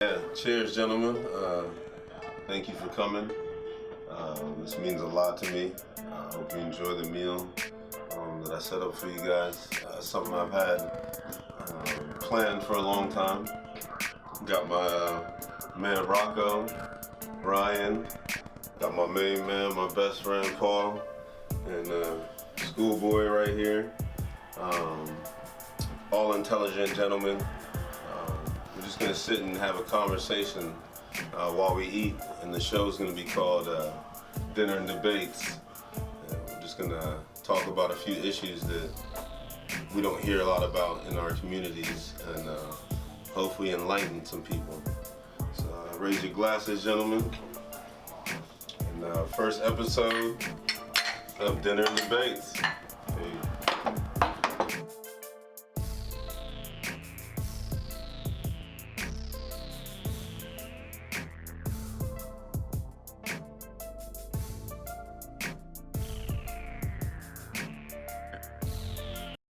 Yeah, cheers, gentlemen. Thank you for coming. This means a lot to me. I hope you enjoy the meal that I set up for you guys. Something I've had planned for a long time. Got my man Rocco, Ryan, got my main man, my best friend Paul, and schoolboy right here. All intelligent gentlemen. We're just gonna sit and have a conversation while we eat, and the show's gonna be called Dinner and Debates. We're just gonna talk about a few issues that we don't hear a lot about in our communities, and hopefully enlighten some people. So raise your glasses, gentlemen. And first episode of Dinner and Debates.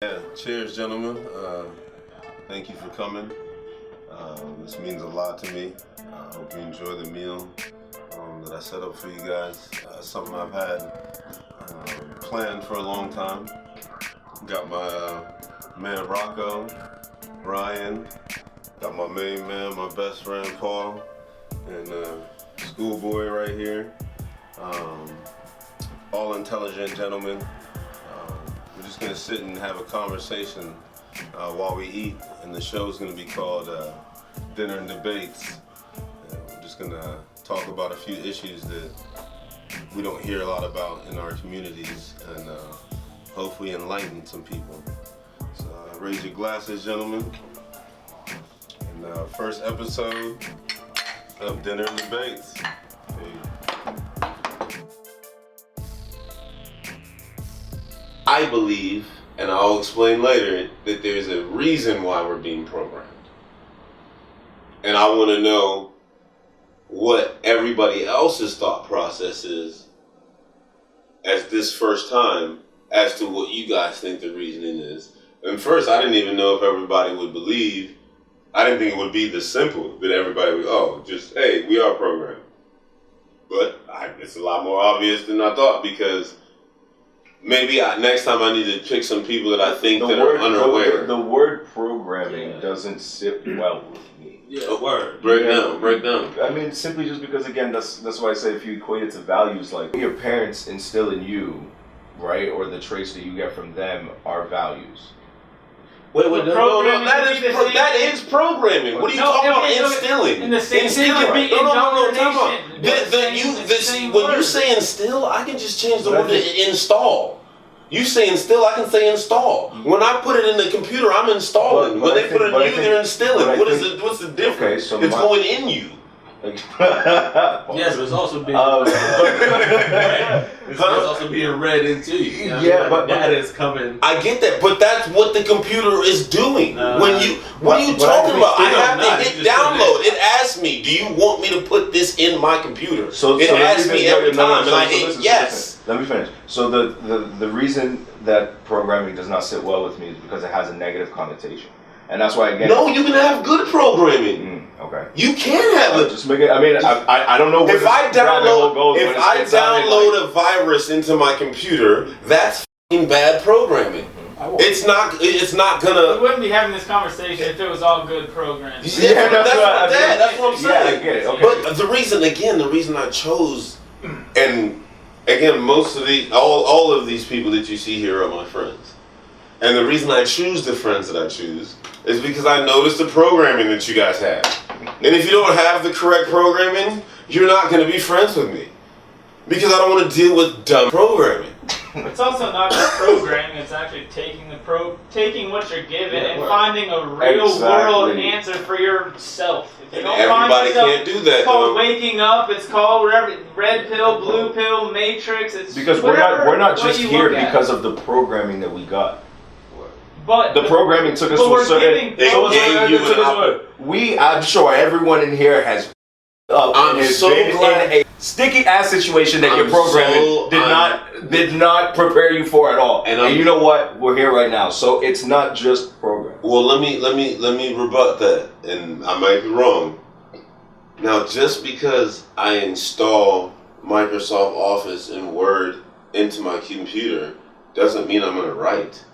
Yeah, cheers, gentlemen. Thank you for coming. This means a lot to me. I hope you enjoy the meal that I set up for you guys. Something I've had planned for a long time. Got my man Rocco, Ryan, got my main man, my best friend Paul, and schoolboy right here. All intelligent gentlemen. We're just gonna sit and have a conversation while we eat, and the show's gonna be called Dinner and Debates. We're just gonna talk about a few issues that we don't hear a lot about in our communities, and hopefully enlighten some people. So raise your glasses, gentlemen. And first episode of Dinner and Debates. I believe, and I'll explain later, that there's a reason why we're being programmed. And I want to know what everybody else's thought process is as this first time as to what you guys think the reasoning is. And first, I didn't even know if everybody would believe. I didn't think it would be this simple that everybody would, hey, we are programmed. But it's a lot more obvious than I thought, because maybe next time I need to pick some people that I think that are unaware. The word programming doesn't sit well with me. Yeah, a word. Break down. I mean, simply just because, again, that's why I say if you equate it to values, like your parents instill in you, right, or the traits that you get from them are values. Wait, no, that is programming. What are you talking about instilling? And the same thing instilling. could be indoctrination. When you say instill, I can just change the word to install. You say instill, I can say install. When I put it in the computer, I'm installing. When they put it in you, they're instilling. What's the difference? Okay, so it's going in you. Yes, but it's also being it's also being read into you. But that is coming. I get that, but that's what the computer is doing. What are you talking about? I have to hit download. It asks me, do you want me to put this in my computer? It asks me every time, and I hit yes. Let me finish. So the reason that programming does not sit well with me is because it has a negative connotation. And that's why, again... No, you can have good programming. Okay. You can have it. Just make it... I mean, I don't know where if I download a virus into my computer, that's f***ing bad programming. It's not gonna... We wouldn't be having this conversation if it was all good programming. That's what I'm saying. Yeah, I get it. Okay. But the reason I chose, and again, most of all of these people that you see here are my friends. And the reason I choose the friends that I choose is because I noticed the programming that you guys have. And if you don't have the correct programming, you're not going to be friends with me. Because I don't want to deal with dumb programming. It's also not just programming, it's actually taking what you're given and finding a real world answer for yourself. If you don't everybody find yourself, can't do that. It's called waking up, it's called whatever, red pill, blue pill, matrix, it's because we're not just here because of the programming that we got. But the programming took us to a certain. I'm sure everyone in here has I'm so glad. In a sticky ass situation that your programming did not prepare you for at all. And you know what? We're here right now, so it's not just programming. Well, let me rebut that, and I might be wrong, Now, just because I install Microsoft Office and Word into my computer doesn't mean I'm going to write.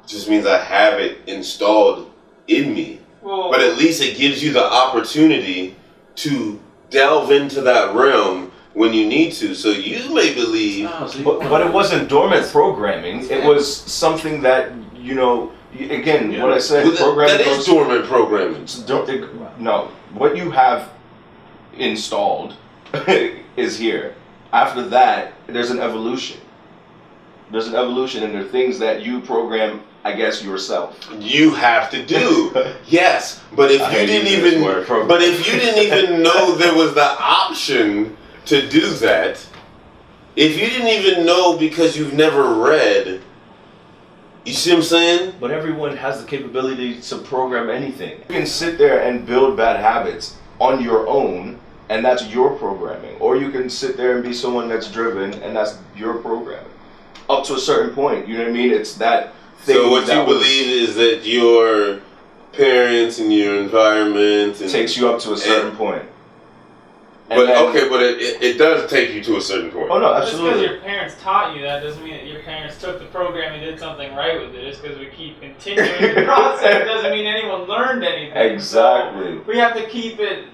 It just means I have it installed in me. Well, but at least it gives you the opportunity to delve into that realm when you need to. So you may believe... But it wasn't dormant programming. It was something that, again, what I said, programming... That is dormant programming. No. What you have installed is here. After that, there's an evolution. There's an evolution, and there are things that you program, I guess, yourself. You have to do. Yes, but if you didn't even know there was the option to do that, if you didn't even know because you've never read, you see what I'm saying? But everyone has the capability to program anything. You can sit there and build bad habits on your own, and that's your programming. Or you can sit there and be someone that's driven, and that's your programming. Up to a certain point, you know what I mean? It's that thing. So what you believe is that your parents and your environment takes you up to a certain point. But it does take you to a certain point. Oh no, absolutely. Just because your parents taught you that doesn't mean that your parents took the program and did something right with it. Just because we keep continuing the process doesn't mean anyone learned anything. Exactly. So we have to keep it.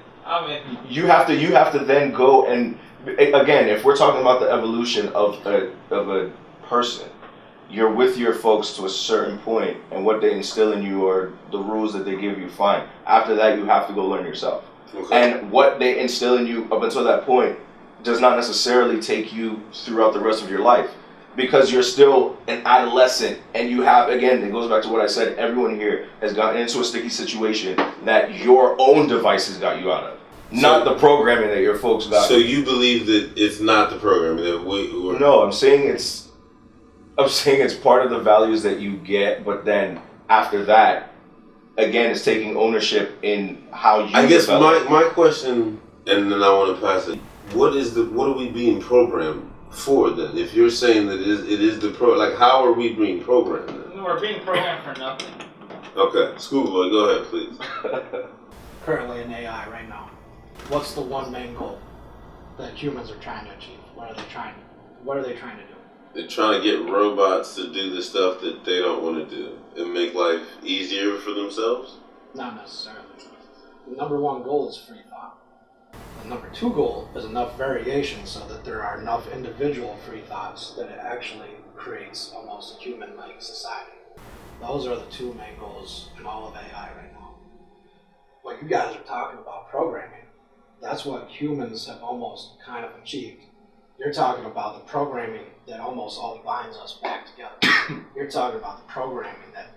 You have to then go and again, if we're talking about the evolution of a person, you're with your folks to a certain point, and what they instill in you or the rules that they give you, fine. After that, you have to go learn yourself. Okay. And what they instill in you up until that point does not necessarily take you throughout the rest of your life, because you're still an adolescent, and you have, again, it goes back to what I said, everyone here has gotten into a sticky situation that your own devices got you out of. Not the programming that your folks got. So you believe that it's not the programming that No, I'm saying it's part of the values that you get, but then after that, again, it's taking ownership in how you. I guess my question, and then I want to pass it. What are we being programmed for then? If you're saying that it is how are we being programmed then? We're being programmed for nothing. Okay, Schoolboy, go ahead, please. Currently in AI right now, what's the one main goal that humans are trying to achieve? What are they trying to do? They're trying to get robots to do the stuff that they don't want to do and make life easier for themselves? Not necessarily. The number one goal is free thought. The number two goal is enough variation so that there are enough individual free thoughts that it actually creates almost a human-like society. Those are the two main goals in all of AI right now. What you guys are talking about programming, that's what humans have almost kind of achieved. You're talking about the programming that almost all binds us back together. You're talking about the programming that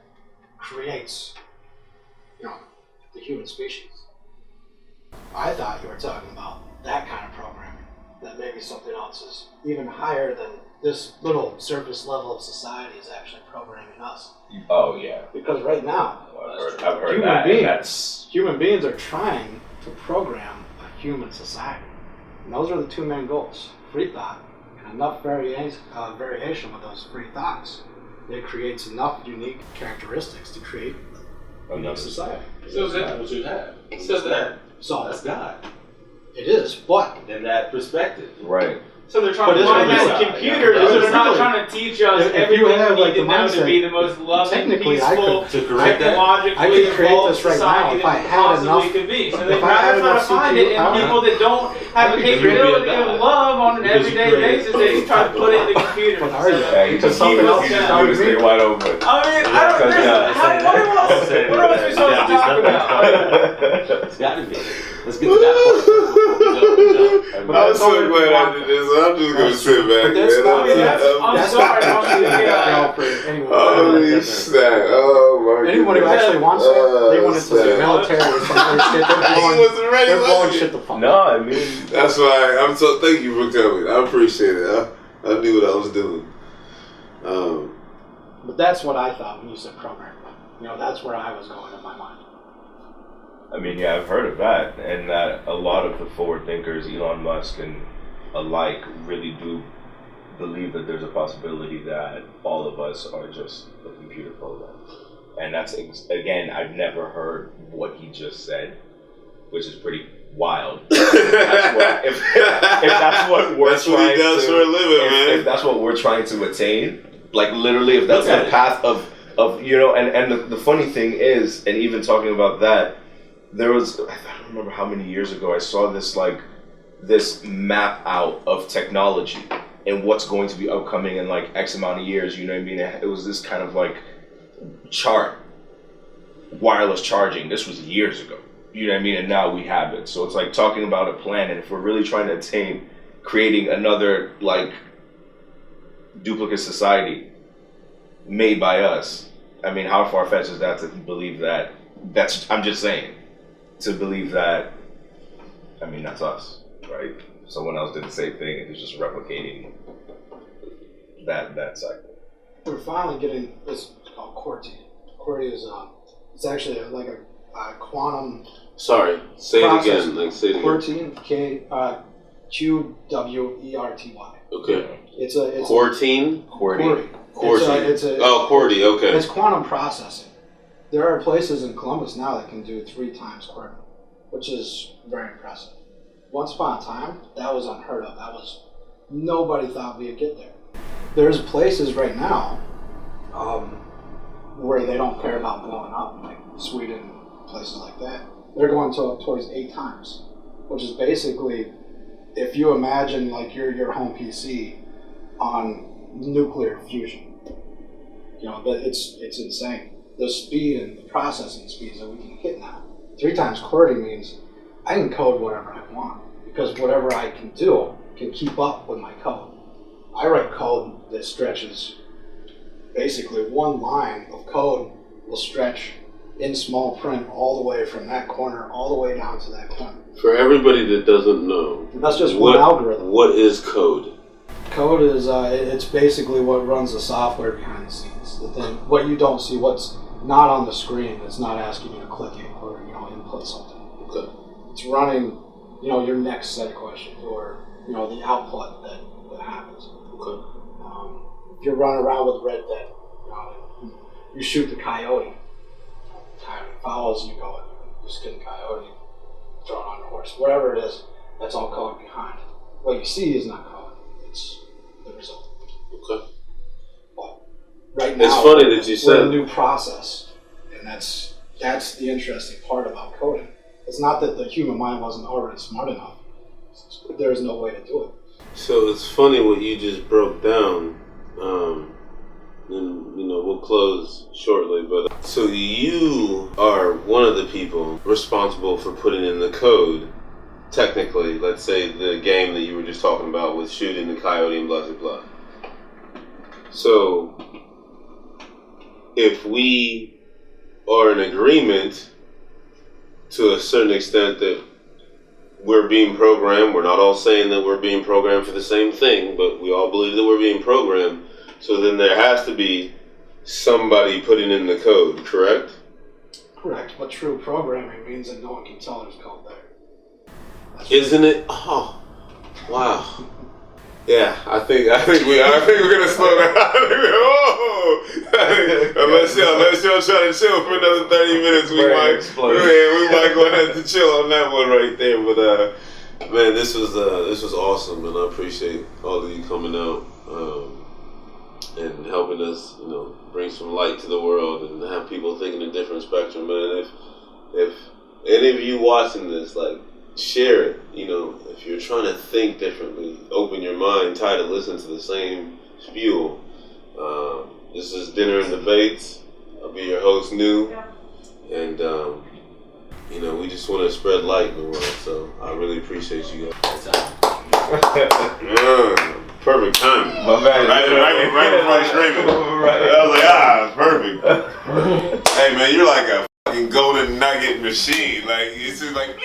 creates, the human species. I thought you were talking about that kind of programming, that maybe something else is even higher than this little surface level of society is actually programming us. Oh, yeah. Because right now, I've heard human beings are trying to program a human society. And those are the two main goals. Free thought and enough variation with those free thoughts. It creates enough unique characteristics to create a unique society. So that's what you have. So that's God. It is, but in that perspective. Right. So they're trying to find that computer. They're not trying to teach us everything we need to know to be the most loving, peaceful, technologically evolved society that we possibly could be. So they're trying to find it in people that don't have a capability of love on an everyday basis. They just try to put it in the computer. What are you? Because something else is starting to stay wide open. What else are we supposed to talk about? It's got to be. Let's get to that part. I'm so glad I did this. I'm just gonna sit back. I'm sorry. Holy snap! Oh my! Anyone who actually wants it, they want it to be military or some other shit. They're blowing shit the fuck. No, I mean that's why I'm so. Thank you for coming. I appreciate it. I knew what I was doing. But that's what I thought when you said programming. That's where I was going in my mind. I mean, yeah, I've heard of that, and that a lot of the forward thinkers, Elon Musk and alike, really do believe that there's a possibility that all of us are just a computer program. And that's, again, I've never heard what he just said, which is pretty wild. If that's what we're that's what he does for a living, man. If that's what we're trying to attain, like literally, if that's the path of and the funny thing is, and even talking about that, there was, I don't remember how many years ago I saw this map out of technology and what's going to be upcoming in like X amount of years. You know what I mean? It was this kind of like chart, wireless charging. This was years ago. You know what I mean? And now we have it. So it's like talking about a plan, and if we're really trying to attain creating another like duplicate society made by us, I mean, how far-fetched is that to believe that? I'm just saying, to believe that, I mean, that's us, right? Someone else did the same thing, and it's just replicating that cycle. We're finally getting this called QWERTY. QWERTY is it's actually like a quantum. Sorry, say it again. Like say it again. QWERTY, QWERTY. Okay. It's QWERTY. QWERTY. QWERTY. Okay. It's quantum processing. There are places in Columbus now that can do 3 times QWERTY, which is very impressive. Once upon a time, that was unheard of. Nobody thought we'd get there. There's places right now where they don't care about blowing up, like Sweden, places like that. They're going towards 8 times, which is basically, if you imagine like your home PC on nuclear fusion, it's insane. The speed and the processing speeds that we can hit now. 3 times QWERTY means I can code whatever I want, because whatever I can do can keep up with my code. I write code that stretches, basically one line of code will stretch in small print all the way from that corner all the way down to that corner. For everybody that doesn't know, that's just one algorithm. What is code? Code is it's basically what runs the software behind the scenes. The thing, what you don't see, what's not on the screen, it's not asking you to click it or input something. Okay. It's running your next set of questions, or the output that happens. Okay. If you're running around with Red Dead, you shoot the coyote. Coyote follows you, you skin the coyote, throw it on your horse. Whatever it is, that's all code behind. What you see is not code. It's the result. Okay. But right now, it's funny that you said we're a new process, and that's the interesting part about coding. It's not that the human mind wasn't already smart enough. There's no way to do it. So it's funny what you just broke down. And we'll close shortly, but so you are one of the people responsible for putting in the code. Technically, let's say the game that you were just talking about with shooting the coyote and blah blah blah. So if we are in agreement to a certain extent that we're being programmed, we're not all saying that we're being programmed for the same thing, but we all believe that we're being programmed. So then there has to be somebody putting in the code, correct? Correct, but true programming means that no one can tell there's code there. Isn't it? Oh, wow. Yeah, I think we're gonna slow down. Unless y'all try to chill for another 30 minutes, we might go ahead to chill on that one right there. But man, this was awesome, and I appreciate all of you coming out and helping us, bring some light to the world and have people thinking a different spectrum. Man, if any of you watching this, share it. If you're trying to think differently, open your mind, try to listen to the same spew. This is Dinner and Debates. I'll be your host, New, and we just want to spread light in the world. So I really appreciate you guys. Perfect timing. My bad. Right before screaming. I was like, perfect. Hey man, you're like a fucking golden nugget machine. It's just like.